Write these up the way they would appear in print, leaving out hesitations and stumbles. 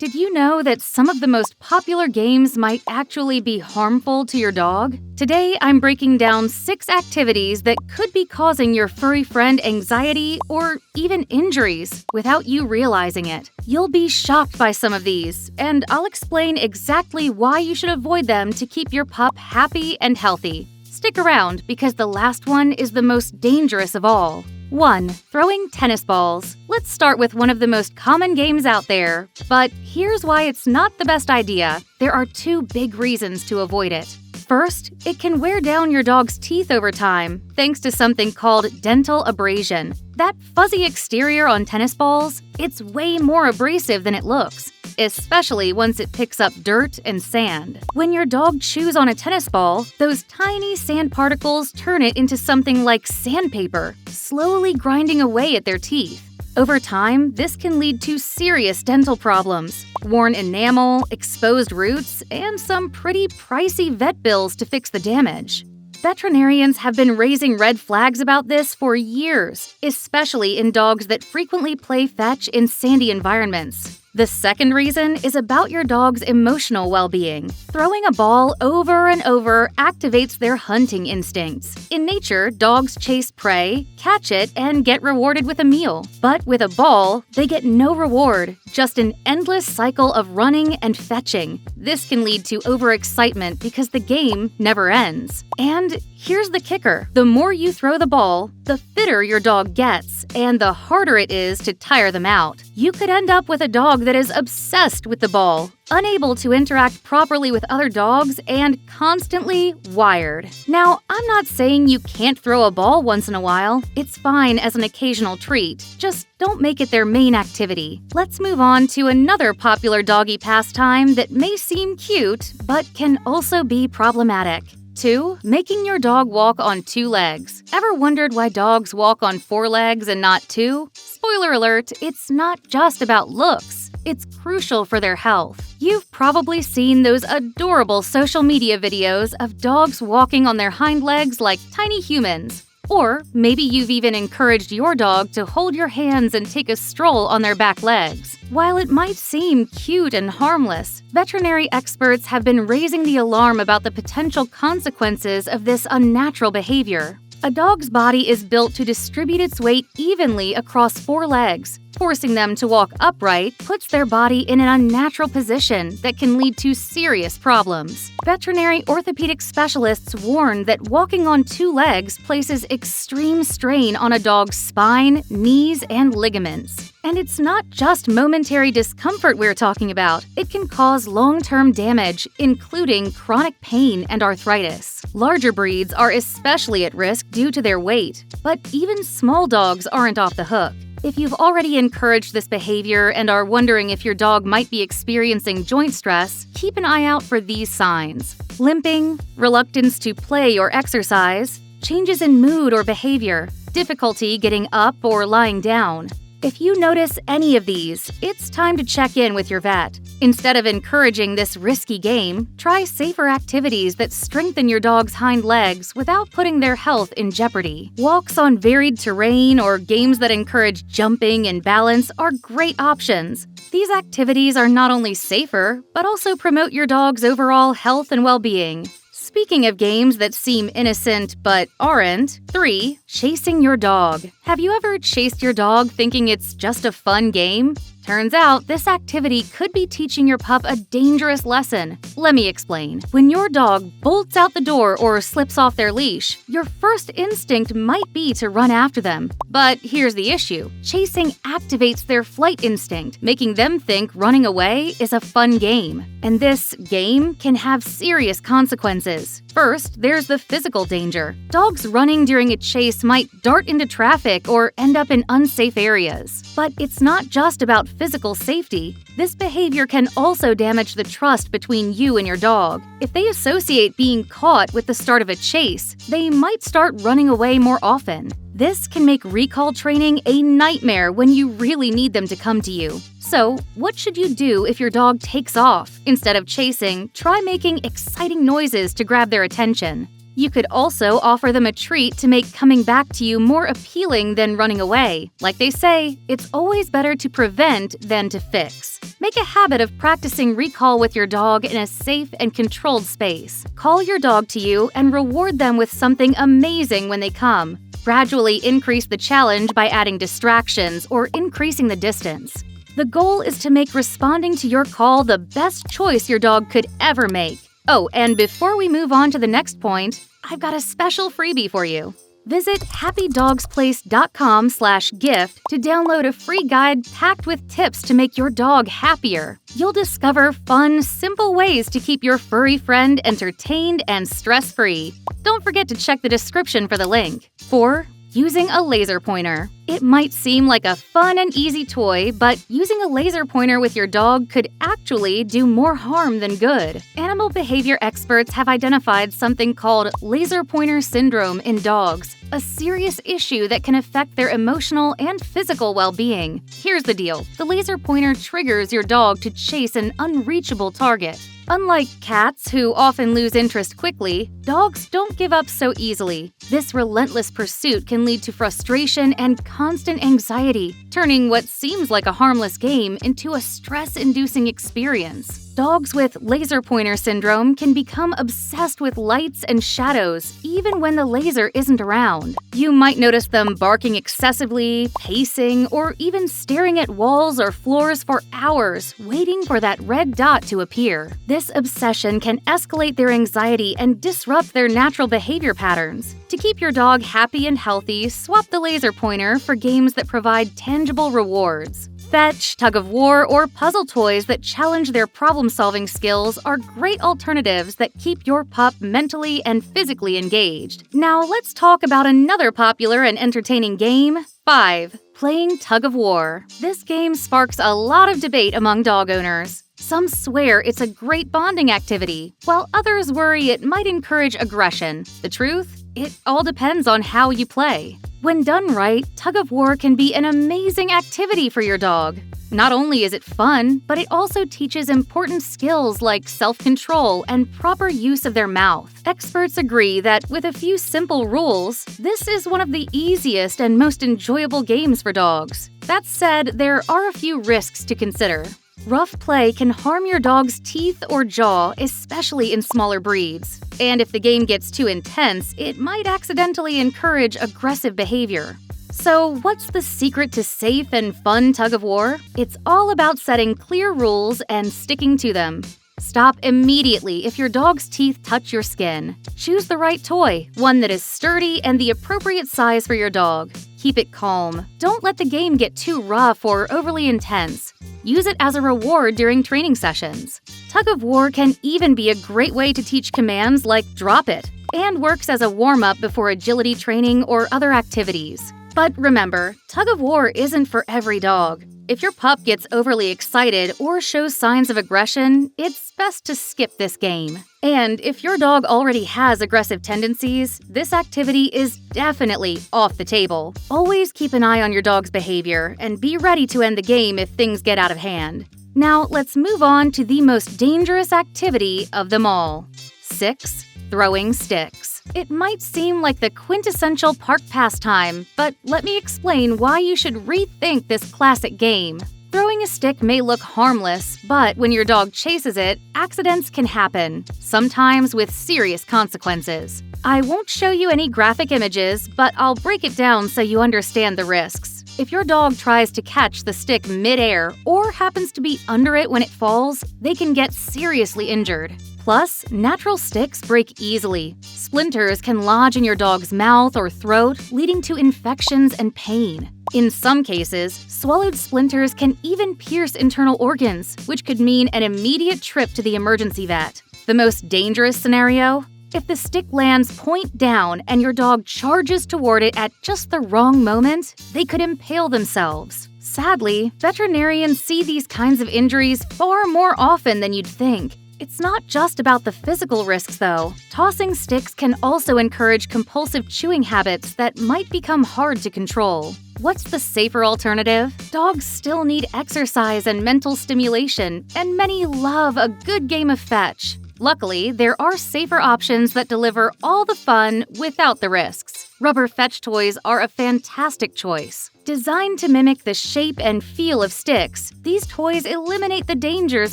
Did you know that some of the most popular games might actually be harmful to your dog? Today, I'm breaking down 6 activities that could be causing your furry friend anxiety or even injuries without you realizing it. You'll be shocked by some of these, and I'll explain exactly why you should avoid them to keep your pup happy and healthy. Stick around because the last one is the most dangerous of all. 1. Throwing tennis balls. Let's start with one of the most common games out there, but here's why it's not the best idea. There are 2 big reasons to avoid it. First, it can wear down your dog's teeth over time, thanks to something called dental abrasion. That fuzzy exterior on tennis balls, it's way more abrasive than it looks, especially once it picks up dirt and sand. When your dog chews on a tennis ball, those tiny sand particles turn it into something like sandpaper, slowly grinding away at their teeth. Over time, this can lead to serious dental problems, worn enamel, exposed roots, and some pretty pricey vet bills to fix the damage. Veterinarians have been raising red flags about this for years, especially in dogs that frequently play fetch in sandy environments. The second reason is about your dog's emotional well-being. Throwing a ball over and over activates their hunting instincts. In nature, dogs chase prey, catch it, and get rewarded with a meal. But with a ball, they get no reward, just an endless cycle of running and fetching. This can lead to overexcitement because the game never ends. And here's the kicker. The more you throw the ball, the fitter your dog gets, and the harder it is to tire them out. You could end up with a dog that is obsessed with the ball, unable to interact properly with other dogs, and constantly wired. Now, I'm not saying you can't throw a ball once in a while. It's fine as an occasional treat. Just don't make it their main activity. Let's move on to another popular doggy pastime that may seem cute, but can also be problematic. 2. Making your dog walk on 2 legs. Ever wondered why dogs walk on 4 legs and not 2? Spoiler alert, it's not just about looks. It's crucial for their health. You've probably seen those adorable social media videos of dogs walking on their hind legs like tiny humans. Or maybe you've even encouraged your dog to hold your hands and take a stroll on their back legs. While it might seem cute and harmless, veterinary experts have been raising the alarm about the potential consequences of this unnatural behavior. A dog's body is built to distribute its weight evenly across 4 legs. Forcing them to walk upright puts their body in an unnatural position that can lead to serious problems. Veterinary orthopedic specialists warn that walking on 2 legs places extreme strain on a dog's spine, knees, and ligaments. And it's not just momentary discomfort we're talking about. It can cause long-term damage, including chronic pain and arthritis. Larger breeds are especially at risk due to their weight, but even small dogs aren't off the hook. If you've already encouraged this behavior and are wondering if your dog might be experiencing joint stress, keep an eye out for these signs: limping, reluctance to play or exercise, changes in mood or behavior, difficulty getting up or lying down. If you notice any of these, it's time to check in with your vet. Instead of encouraging this risky game, try safer activities that strengthen your dog's hind legs without putting their health in jeopardy. Walks on varied terrain or games that encourage jumping and balance are great options. These activities are not only safer, but also promote your dog's overall health and well-being. Speaking of games that seem innocent but aren't, 3. Chasing your dog. Have you ever chased your dog thinking it's just a fun game? Turns out, this activity could be teaching your pup a dangerous lesson. Let me explain. When your dog bolts out the door or slips off their leash, your first instinct might be to run after them. But here's the issue. Chasing activates their flight instinct, making them think running away is a fun game. And this game can have serious consequences. First, there's the physical danger. Dogs running during a chase might dart into traffic or end up in unsafe areas. But it's not just about physical safety. This behavior can also damage the trust between you and your dog. If they associate being caught with the start of a chase, they might start running away more often. This can make recall training a nightmare when you really need them to come to you. So, what should you do if your dog takes off? Instead of chasing, try making exciting noises to grab their attention. You could also offer them a treat to make coming back to you more appealing than running away. Like they say, it's always better to prevent than to fix. Make a habit of practicing recall with your dog in a safe and controlled space. Call your dog to you and reward them with something amazing when they come. Gradually increase the challenge by adding distractions or increasing the distance. The goal is to make responding to your call the best choice your dog could ever make. Oh, and before we move on to the next point, I've got a special freebie for you. Visit happydogsplace.com/gift to download a free guide packed with tips to make your dog happier. You'll discover fun, simple ways to keep your furry friend entertained and stress-free. Don't forget to check the description for the link. 4. Using a laser pointer. It might seem like a fun and easy toy, but using a laser pointer with your dog could actually do more harm than good. Animal behavior experts have identified something called laser pointer syndrome in dogs, a serious issue that can affect their emotional and physical well-being. Here's the deal. The laser pointer triggers your dog to chase an unreachable target. Unlike cats, who often lose interest quickly, dogs don't give up so easily. This relentless pursuit can lead to frustration and constant anxiety, turning what seems like a harmless game into a stress-inducing experience. Dogs with laser pointer syndrome can become obsessed with lights and shadows, even when the laser isn't around. You might notice them barking excessively, pacing, or even staring at walls or floors for hours, waiting for that red dot to appear. This obsession can escalate their anxiety and disrupt their natural behavior patterns. To keep your dog happy and healthy, swap the laser pointer for games that provide tangible rewards. Fetch, tug-of-war, or puzzle toys that challenge their problem-solving skills are great alternatives that keep your pup mentally and physically engaged. Now let's talk about another popular and entertaining game. 5. Playing tug-of-war. This game sparks a lot of debate among dog owners. Some swear it's a great bonding activity, while others worry it might encourage aggression. The truth? It all depends on how you play. When done right, tug-of-war can be an amazing activity for your dog. Not only is it fun, but it also teaches important skills like self-control and proper use of their mouth. Experts agree that with a few simple rules, this is one of the easiest and most enjoyable games for dogs. That said, there are a few risks to consider. Rough play can harm your dog's teeth or jaw, especially in smaller breeds. And if the game gets too intense, it might accidentally encourage aggressive behavior. So what's the secret to safe and fun tug-of-war? It's all about setting clear rules and sticking to them. Stop immediately if your dog's teeth touch your skin. Choose the right toy, one that is sturdy and the appropriate size for your dog. Keep it calm. Don't let the game get too rough or overly intense. Use it as a reward during training sessions. Tug-of-war can even be a great way to teach commands like drop it, and works as a warm-up before agility training or other activities. But remember, tug-of-war isn't for every dog. If your pup gets overly excited or shows signs of aggression, it's best to skip this game. And if your dog already has aggressive tendencies, this activity is definitely off the table. Always keep an eye on your dog's behavior and be ready to end the game if things get out of hand. Now let's move on to the most dangerous activity of them all. 6. Throwing sticks. It might seem like the quintessential park pastime, but let me explain why you should rethink this classic game. Throwing a stick may look harmless, but when your dog chases it, accidents can happen, sometimes with serious consequences. I won't show you any graphic images, but I'll break it down so you understand the risks. If your dog tries to catch the stick mid-air or happens to be under it when it falls, they can get seriously injured. Plus, natural sticks break easily. Splinters can lodge in your dog's mouth or throat, leading to infections and pain. In some cases, swallowed splinters can even pierce internal organs, which could mean an immediate trip to the emergency vet. The most dangerous scenario? If the stick lands point down and your dog charges toward it at just the wrong moment, they could impale themselves. Sadly, veterinarians see these kinds of injuries far more often than you'd think. It's not just about the physical risks, though. Tossing sticks can also encourage compulsive chewing habits that might become hard to control. What's the safer alternative? Dogs still need exercise and mental stimulation, and many love a good game of fetch. Luckily, there are safer options that deliver all the fun without the risks. Rubber fetch toys are a fantastic choice. Designed to mimic the shape and feel of sticks, these toys eliminate the dangers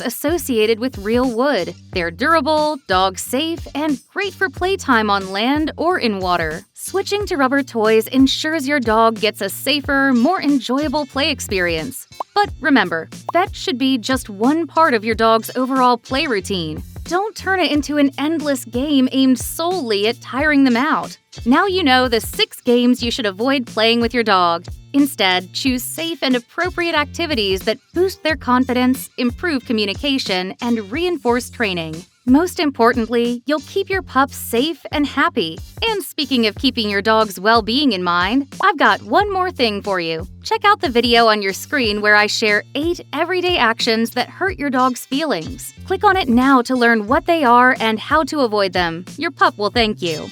associated with real wood. They're durable, dog-safe, and great for playtime on land or in water. Switching to rubber toys ensures your dog gets a safer, more enjoyable play experience. But remember, fetch should be just one part of your dog's overall play routine. Don't turn it into an endless game aimed solely at tiring them out. Now you know the 6 games you should avoid playing with your dog. Instead, choose safe and appropriate activities that boost their confidence, improve communication, and reinforce training. Most importantly, you'll keep your pups safe and happy. And speaking of keeping your dog's well-being in mind, I've got one more thing for you. Check out the video on your screen where I share 8 everyday actions that hurt your dog's feelings. Click on it now to learn what they are and how to avoid them. Your pup will thank you.